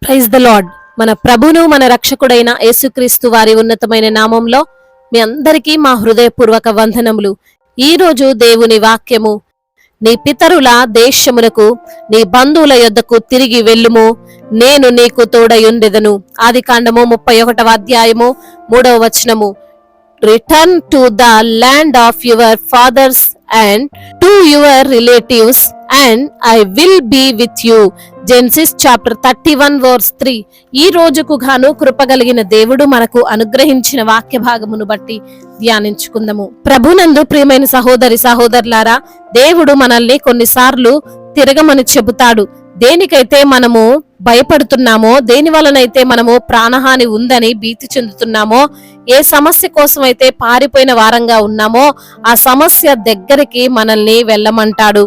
Praise the lord. మన ప్రభును మన రక్షకుడైన యేసుక్రీస్తు వారి ఉన్నతమైన నామంలో మీ అందరికీ మా హృదయపూర్వక వందనములు. ఈ రోజు దేవుని వాక్యము, నీ పితరుల దేశములకు నీ బంధువుల యొద్దకు తిరిగి వెళ్ళుము, నేను నీకు తోడయుండెదను. ఆదికాండము 31వ అధ్యాయము 3వ వచనము. Return to the land of your fathers and to your relatives and I will be with you. Genesis chapter 31 verse 3. ఈ రోజుకు గాను కృపగలిగిన దేవుడు మనకు అనుగ్రహించిన వాక్య భాగమును బట్టి ధ్యానించుకుందాము. ప్రభునందు ప్రియమైన సహోదరి సహోదరులారా, దేవుడు మనల్ని కొన్నిసార్లు తిరగమని చెబుతాడు. దేనికైతే మనము భయపడుతున్నామో, దేని వలనైతే మనము ప్రాణహాని ఉందని భీతి చెందుతున్నామో, ఏ సమస్య కోసం అయితే పారిపోయిన వారంగా ఉన్నామో ఆ సమస్య దగ్గరికి మనల్ని వెళ్ళమంటాడు.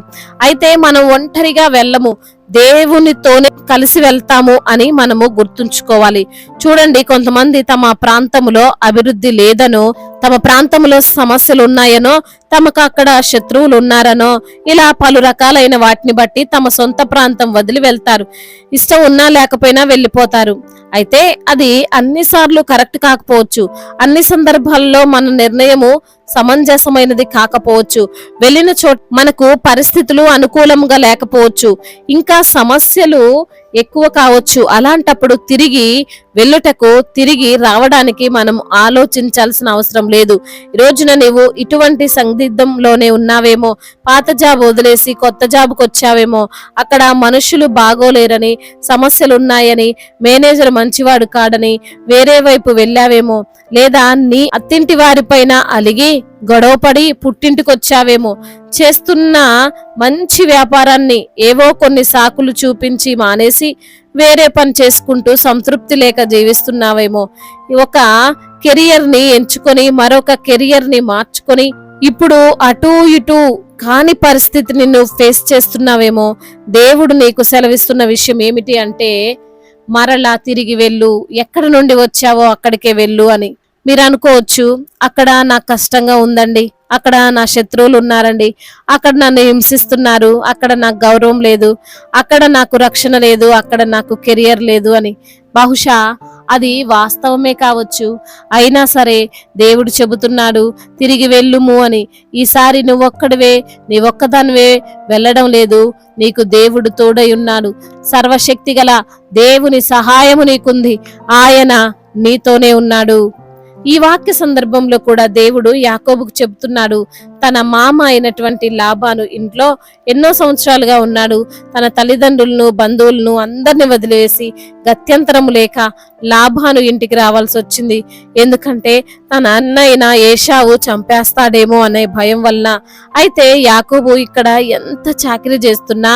అయితే మనం ఒంటరిగా వెళ్ళము, దేవునితోనే కలిసి వెళ్తాము అని మనము గుర్తుంచుకోవాలి. చూడండి, కొంతమంది తమ ప్రాంతంలో అభివృద్ధి లేదనో, తమ ప్రాంతంలో సమస్యలు ఉన్నాయనో, తమకు అక్కడ శత్రువులు ఉన్నారనో, ఇలా పలు రకాలైన వాటిని బట్టి తమ సొంత ప్రాంతం వదిలి వెళ్తారు. ఇష్టం ఉన్నా లేకపోయినా వెళ్ళిపోతారు. అయితే అది అన్నిసార్లు కరెక్ట్ కాకపోవచ్చు, అన్ని సందర్భాల్లో మన నిర్ణయము సమంజసమైనది కాకపోవచ్చు, వెళ్ళిన చోట మనకు పరిస్థితులు అనుకూలంగా లేకపోవచ్చు, ఇంకా సమస్యలు ఎక్కువ కావచ్చు. అలాంటప్పుడు తిరిగి వెళ్ళుటకు, తిరిగి రావడానికి మనం ఆలోచించాల్సిన అవసరం లేదు. ఈ రోజున నీవు ఇటువంటి సందిగ్ధంలోనే ఉన్నావేమో, పాత జాబ్ వదిలేసి కొత్త జాబ్కి వచ్చావేమో, అక్కడ మనుషులు బాగోలేరని, సమస్యలు ఉన్నాయని, మేనేజర్ మంచివాడు కాడని వేరే వైపు వెళ్ళావేమో, లేదా నీ అత్తింటి వారిపైన అలిగి గొడవపడి పుట్టింటికొచ్చావేమో, చేస్తున్న మంచి వ్యాపారాన్ని ఏవో కొన్ని సాకులు చూపించి మానేసి వేరే పని చేసుకుంటూ సంతృప్తి లేక జీవిస్తున్నావేమో, ఒక కెరియర్ ని ఎంచుకొని మరొక కెరియర్ ని మార్చుకొని ఇప్పుడు అటు ఇటు కాని పరిస్థితిని నువ్వు ఫేస్ చేస్తున్నావేమో. దేవుడు నీకు సెలవిస్తున్న విషయం ఏమిటి అంటే, మరలా తిరిగి వెళ్ళు, ఎక్కడి నుండి వచ్చావో అక్కడికే వెళ్ళు అని. మీరు అనుకోవచ్చు, అక్కడ నాకు కష్టంగా ఉందండి, అక్కడ నా శత్రువులు ఉన్నారండి, అక్కడ నన్ను హింసిస్తున్నారు, అక్కడ నాకు గౌరవం లేదు, అక్కడ నాకు రక్షణ లేదు, అక్కడ నాకు కెరియర్ లేదు అని. బహుశా అది వాస్తవమే కావచ్చు. అయినా సరే దేవుడు చెబుతున్నాడు, తిరిగి వెళ్ళుము అని. ఈసారి నువ్వొక్కడివే, నీవొక్కదానివే వెళ్ళడం లేదు, నీకు దేవుడు తోడై ఉన్నాడు. సర్వశక్తి గల దేవుని సహాయము నీకుంది, ఆయన నీతోనే ఉన్నాడు. ఈ వాక్య సందర్భంలో కూడా దేవుడు యాకోబుకు చెబుతున్నాడు, తన మామ అయినటువంటి లాబాను ఇంట్లో ఎన్నో సంవత్సరాలుగా ఉన్నాడు. తన తల్లిదండ్రులను, బంధువులను అందరిని వదిలేసి గత్యంతరము లేక లాబాను ఇంటికి రావాల్సి వచ్చింది. ఎందుకంటే తన అన్నయ్య ఏశావు చంపేస్తాడేమో అనే భయం వలన. అయితే యాకోబు ఇక్కడ ఎంత చాకిరీ చేస్తున్నా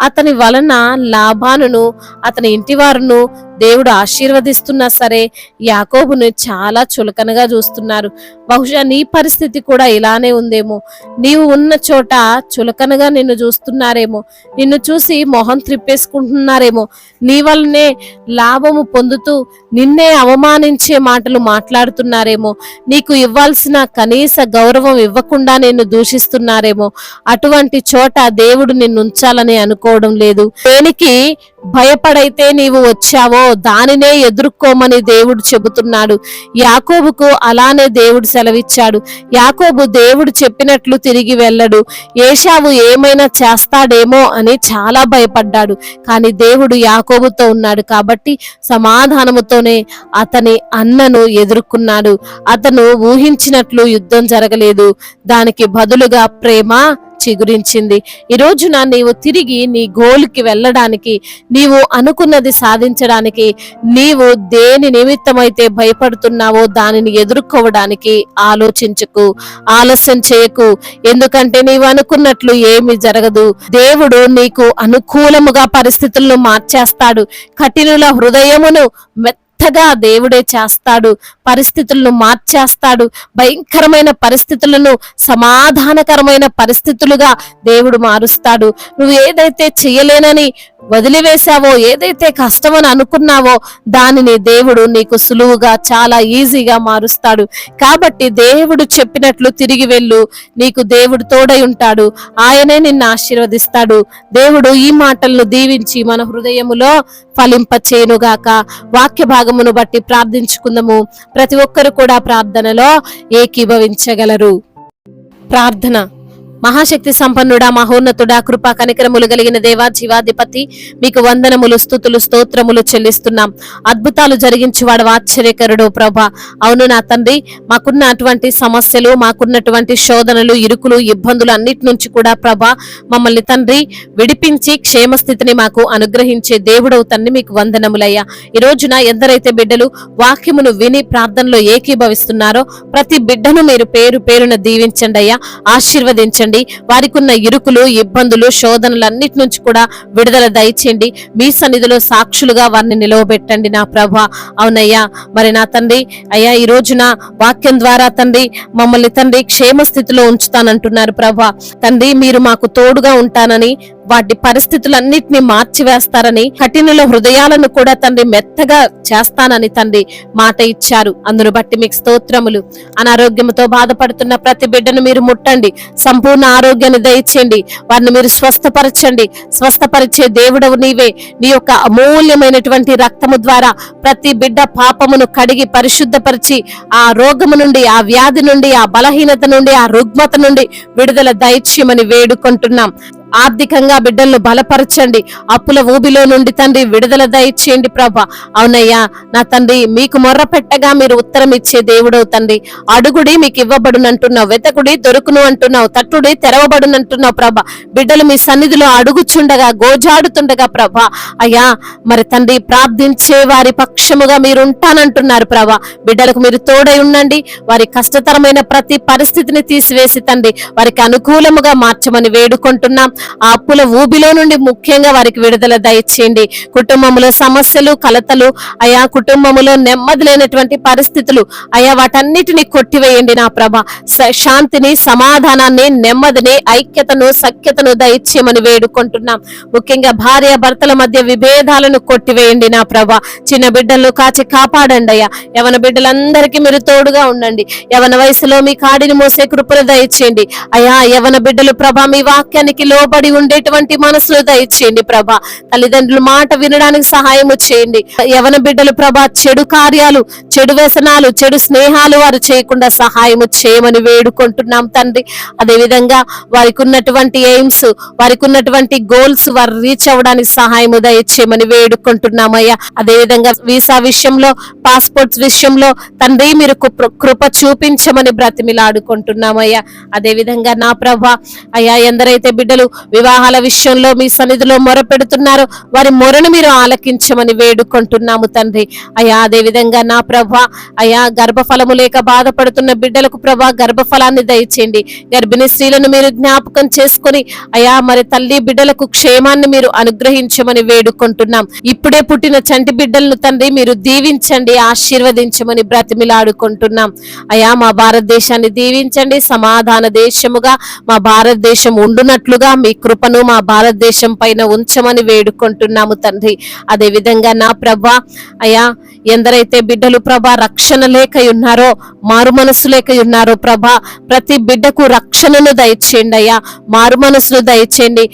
అతని వలన లాబానును, అతని ఇంటి వారును దేవుడు ఆశీర్వదిస్తున్నా సరే యాకోబును చాలా చులకనగా చూస్తున్నారు. బహుశా నీ పరిస్థితి కూడా ఇలానే ఉందేమో. నీవు ఉన్న చోట చులకనగా నిన్ను చూస్తున్నారేమో, నిన్ను చూసి మొహం త్రిప్పేసుకుంటున్నారేమో, నీ వల్లనే లాభము పొందుతూ నిన్నే అవమానించే మాటలు మాట్లాడుతున్నారేమో, నీకు ఇవ్వాల్సిన కనీస గౌరవం ఇవ్వకుండా నిన్ను దూషిస్తున్నారేమో. అటువంటి చోట దేవుడు నిన్ను ఉంచాలని అనుకోవడం లేదు. దేనికి భయపడైతే నీవు వచ్చావో దానినే ఎదుర్కోమని దేవుడు చెబుతున్నాడు. యాకోబుకు అలానే దేవుడు సెలవిచ్చాడు. యాకోబు దేవుడు చెప్పినట్లు తిరిగి వెళ్ళడు. ఏశావు ఏమైనా చేస్తాడేమో అని చాలా భయపడ్డాడు. కానీ దేవుడు యాకోబుతో ఉన్నాడు కాబట్టి సమాధానముతోనే అతని అన్నను ఎదుర్కొన్నాడు. అతను ఊహించినట్లు యుద్ధం జరగలేదు, దానికి బదులుగా ప్రేమ చిగురించింది. ఈ రోజున నీవు తిరిగి నీ గోల్కి వెళ్ళడానికి, నీవు అనుకున్నది సాధించడానికి, నీవు దేని నిమిత్తమైతే భయపడుతున్నావో దానిని ఎదుర్కోవడానికి ఆలోచించకు, ఆలస్యం చేయకు. ఎందుకంటే నీవు అనుకున్నట్లు ఏమి జరగదు. దేవుడు నీకు అనుకూలముగా పరిస్థితులను మార్చేస్తాడు. కఠినుల హృదయమును మెత్తగా దేవుడే చేస్తాడు, పరిస్థితులను మార్చేస్తాడు. భయంకరమైన పరిస్థితులను సమాధానకరమైన పరిస్థితులుగా దేవుడు మారుస్తాడు. నువ్వు ఏదైతే చేయలేనని వదిలివేశావో, ఏదైతే కష్టమని అనుకున్నావో దానిని దేవుడు నీకు సులువుగా, చాలా ఈజీగా మారుస్తాడు. కాబట్టి దేవుడు చెప్పినట్లు తిరిగి వెళ్ళు, నీకు దేవుడు తోడై ఉంటాడు, ఆయనే నిన్ను ఆశీర్వదిస్తాడు. దేవుడు ఈ మాటలను దీవించి మన హృదయములో ఫలింపచేయునుగాక. వాక్య భాగమును బట్టి ప్రార్థించుకుందాము. ప్రతి ఒక్కరు కూడా ప్రార్థనలో ఏకీభవించగలరు. ప్రార్థన. మహాశక్తి సంపన్నుడా, మహోన్నతుడా, కృపా కనికరములు కలిగిన దేవా, జీవాధిపతి, మీకు వందనములు, స్తుతులు, స్తోత్రములు చెల్లిస్తున్నాం. అద్భుతాలు జరిగించువాడు, ఆశ్చర్యకరుడు ప్రభా. అవును నా తండ్రి, మాకున్న అటువంటి సమస్యలు, మాకున్నటువంటి శోధనలు, ఇరుకులు, ఇబ్బందులు అన్నిటి నుంచి కూడా ప్రభా మమ్మల్ని తండ్రి విడిపించి క్షేమస్థితిని మాకు అనుగ్రహించే దేవుడవు తండ్రి, మీకు వందనములయ్యా. ఈ రోజున ఎందరైతే బిడ్డలు వాక్యమును విని ప్రార్థనలో ఏకీభవిస్తున్నారో ప్రతి బిడ్డను మీరు పేరు పేరున దీవించండి అయ్యా, ఆశీర్వదించండి. వారికి ఉన్న ఇరుకులు, ఇబ్బందులు, శోధనలు అన్నిటి నుంచి కూడా విడుదల దయచేయండి. మీ సన్నిధిలో సాక్షులుగా వారిని నిలవబెట్టండి నా ప్రభా. అవునయ్యా, మరి నా తండ్రి అయ్యా, ఈ రోజున వాక్యం ద్వారా తండ్రి మమ్మల్ని తండ్రి క్షేమ స్థితిలో ఉంచుతానంటున్నారు ప్రభా. తండ్రి మీరు మాకు తోడుగా ఉంటానని, వాటి పరిస్థితులన్నిటిని మార్చివేస్తారని, కఠినుల హృదయాలను కూడా తండ్రి మెత్తగా చేస్తానని తండ్రి మాట ఇచ్చారు. అందును బట్టి మీకు స్తోత్రములు. అనారోగ్యంతో బాధపడుతున్న ప్రతి బిడ్డను మీరు ముట్టండి, సంపూర్ణ ఆరోగ్యాన్ని దయచేయండి, వారిని మీరు స్వస్థపరచండి. స్వస్థపరిచే దేవుడవు నీవే. నీ యొక్క అమూల్యమైనటువంటి రక్తము ద్వారా ప్రతి బిడ్డ పాపమును కడిగి పరిశుద్ధపరిచి ఆ రోగము నుండి, ఆ వ్యాధి నుండి, ఆ బలహీనత నుండి, ఆ రుగ్మత నుండి విడుదల దయచేయమని వేడుకుంటున్నాం. ఆర్థికంగా బిడ్డలను బలపరచండి. అప్పుల ఊబిలో నుండి తండ్రి విడుదల దయచేయండి ప్రభా. అవునయ్యా నా తండ్రి, మీకు మొర్ర పెట్టగా మీరు ఉత్తరం ఇచ్చే దేవుడవు తండ్రి. అడుగుడి మీకు ఇవ్వబడునంటున్నావు, వెతకుడి దొరుకును అంటున్నావు, తట్టుడి తెరవబడునంటున్నావు ప్రభా. బిడ్డలు మీ సన్నిధిలో అడుగుచుండగా, గోజాడుతుండగా ప్రభా అయ్యా మరి తండ్రి ప్రార్థించే వారి పక్షముగా మీరు ఉంటానంటున్నారు ప్రభా. బిడ్డలకు మీరు తోడై ఉండండి. వారి కష్టతరమైన ప్రతి పరిస్థితిని తీసివేసి తండ్రి వారికి అనుకూలముగా మార్చమని వేడుకుంటున్నాం. ఆ అప్పుల ఊబిలో నుండి ముఖ్యంగా వారికి విడుదల దయచేయండి. కుటుంబంలో సమస్యలు, కలతలు అయా, కుటుంబంలో నెమ్మది లేనటువంటి పరిస్థితులు అయా, వాటన్నిటిని కొట్టివేయండి నా ప్రభ. శాంతిని, సమాధానాన్ని, నెమ్మదిని, ఐక్యతను, సఖ్యతను దయచేయమని వేడుకుంటున్నాం. ముఖ్యంగా భార్య భర్తల మధ్య విభేదాలను కొట్టివేయండి నా ప్రభ. చిన్న బిడ్డలను కాచి కాపాడండి అయ్యా. యవన బిడ్డలందరికీ మీరు తోడుగా ఉండండి. యవన వయసులో మీ కాడిని మోసే కృపను దయచేయండి అయా. యవన బిడ్డలు ప్రభా మీ వాక్యానికి లోబడి ఉండేటువంటి మనసులు దయచేయండి ప్రభా. తల్లిదండ్రుల మాట వినడానికి సహాయము చేయండి. యవన బిడ్డలు ప్రభా చెడు కార్యాలు, చెడు వ్యసనాలు, చెడు స్నేహాలు వారు చేయకుండా సహాయము చేయమని వేడుకుంటున్నాం తండ్రి. అదే విధంగా వారికి ఉన్నటువంటి ఎయిమ్స్, వారికి ఉన్నటువంటి గోల్స్ వారు రీచ్ అవ్వడానికి సహాయము దయచేయమని వేడుకుంటున్నామయ్యా. అదే విధంగా వీసా విషయంలో, పాస్పోర్ట్స్ విషయంలో తండ్రి మీరు కృప చూపించమని బ్రతిమిలాడుకుంటున్నామయ్యా. అదే విధంగా నా ప్రభా అయ్యా, ఎందరైతే బిడ్డలు వివాహాల విషయంలో మీ సన్నిధిలో మొర పెడుతున్నారో వారి మొరను మీరు ఆలకించమని వేడుకుంటున్నాము తండ్రి అయ్యా. అదే విధంగా నా ప్రభా అయ్యా, గర్భఫలము లేక బాధపడుతున్న బిడ్డలకు ప్రభా గర్భఫలాన్ని దయచేయండి. గర్భిణీ స్త్రీలను మీరు జ్ఞాపకం చేసుకొని అయ్యా మరి తల్లి బిడ్డలకు క్షేమాన్ని మీరు అనుగ్రహించమని వేడుకుంటున్నాం. ఇప్పుడే పుట్టిన చంటి బిడ్డలను తండ్రి మీరు దీవించండి, ఆశీర్వదించమని బ్రతిమిలాడుకుంటున్నాం అయ్యా. మా భారతదేశాన్ని దీవించండి, సమాధాన దేశముగా మా భారతదేశం ఉండునట్లుగా మీ కృపను మా భారతదేశం పైన ఉంచమని వేడుకుంటున్నాము తండ్రి. అదే విధంగా నా ప్రభా అయ్యా, ఎందరైతే బిడ్డలు ప్రభా రక్షణ లేక ఉన్నారో, మారు మనసు లేక ఉన్నారో ప్రభా, ప్రతి బిడ్డకు రక్షణను దయచేయండి అయ్యా, మారు మనసును దయచేయండి.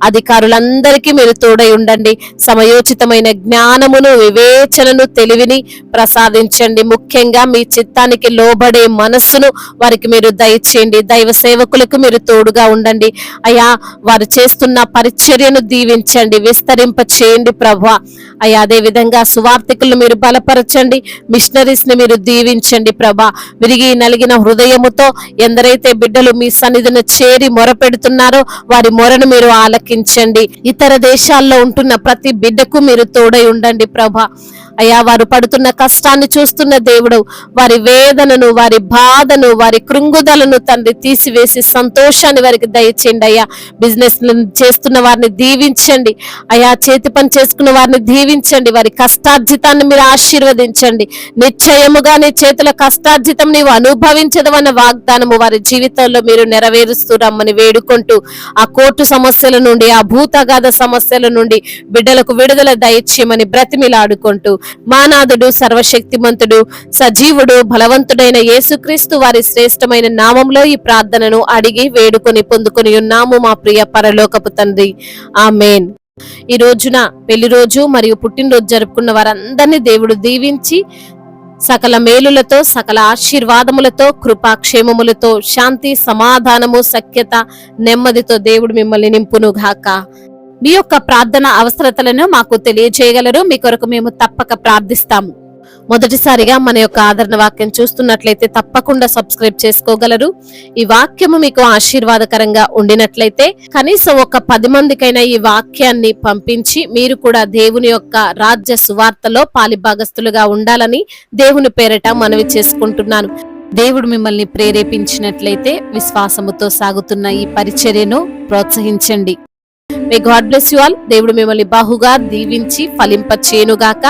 అధికారులందరికీ మీరు తోడై ఉండండి. సమయోచితమైన జ్ఞానమును, వివేచనను, తెలివిని ప్రసాదించండి. ముఖ్యంగా మీ చిత్తానికి లోబడే మనస్సును వారికి మీరు దయచేయండి. దైవ సేవకులకు మీరు తోడుగా ఉండండి అయ్యా. వారు చేస్తున్న పరిచర్యను దీవించండి, విస్తరింప చేయండి ప్రభా అయ్యా. అదే విధంగా సువార్థికులను మీరు బలపరచండి, మిషనరీస్ ని మీరు దీవించండి ప్రభా. విరిగి నలిగిన హృదయముతో ఎందరైతే బిడ్డలు మీ సన్నిధిని చేరి మొర పెడుతున్నారో వారి మొరను మీరు ఆలకించండి. ఇతర దేశాల్లో ఉంటున్న ప్రతి బిడ్డకు మీరు తోడై ఉండండి ప్రభా అయ్యా. వారు పడుతున్న కష్టాన్ని చూస్తున్న దేవుడు, వారి వేదనను, వారి బాధను, వారి కృంగుదలను తండ్రి తీసివేసి సంతోషాన్ని వారికి దయచేయండి అయ్యా. బిజినెస్ చేస్తున్న వారిని దీవించండి అయ్యా, చేతి పని చేసుకున్న వారిని దీవించండి. వారి కష్టార్జితాన్ని మీరు ఆశీర్వదించండి. నిశ్చయముగా నీ చేతుల కష్టార్జితం నీవు అనుభవించదవన్న వాగ్దానము వారి జీవితంలో మీరు నెరవేరుస్తూ రమ్మని వేడుకుంటూ, ఆ కోర్టు సమస్యల నుండి, ఆ భూతగాథ సమస్యల నుండి బిడ్డలకు విడుదల దయచేయమని బ్రతిమిలాడుకుంటూ, మానాథుడు, సర్వశక్తిమంతుడు, సజీవుడు, బలవంతుడైన యేసుక్రీస్తు వారి శ్రేష్టమైన నామంలో ఈ ప్రార్థనను అడిగి వేడుకొని పొందుకొని ఉన్నాము మా ప్రియ పరలోకపు తండ్రి. ఆమేన్. ఈ రోజున పెళ్లి రోజు మరియు పుట్టినరోజు జరుపుకున్న వారందరినీ దేవుడు దీవించి సకల మేలులతో, సకల ఆశీర్వాదములతో, కృపాక్షేమములతో, శాంతి సమాధానము, సఖ్యత, నెమ్మదితో దేవుడు మిమ్మల్ని నింపును గాక. మీ యొక్క ప్రార్థన అవసరతలను మాకు తెలియజేయగలరు. మీ కొరకు మేము తప్పక ప్రార్థిస్తాము. మొదటిసారిగా మన యొక్క ఆదరణ వాక్యం చూస్తున్నట్లయితే తప్పకుండా సబ్స్క్రైబ్ చేసుకోగలరు. ఈ వాక్యము మీకు ఆశీర్వాదకరంగా ఉండినట్లయితే కనీసం ఒక 10 మందికైనా ఈ వాక్యాన్ని పంపించి మీరు కూడా దేవుని యొక్క రాజ్య సువార్తలో పాలిభాగస్తులుగా ఉండాలని దేవుని పేరట మనవి చేసుకుంటున్నాను. దేవుడు మిమ్మల్ని ప్రేరేపించినట్లయితే విశ్వాసముతో సాగుతున్న ఈ పరిచర్యను ప్రోత్సహించండి. May God bless you all. దేవుడు మిమ్మల్ని బహుగా దీవించి ఫలింపచేయునుగాక.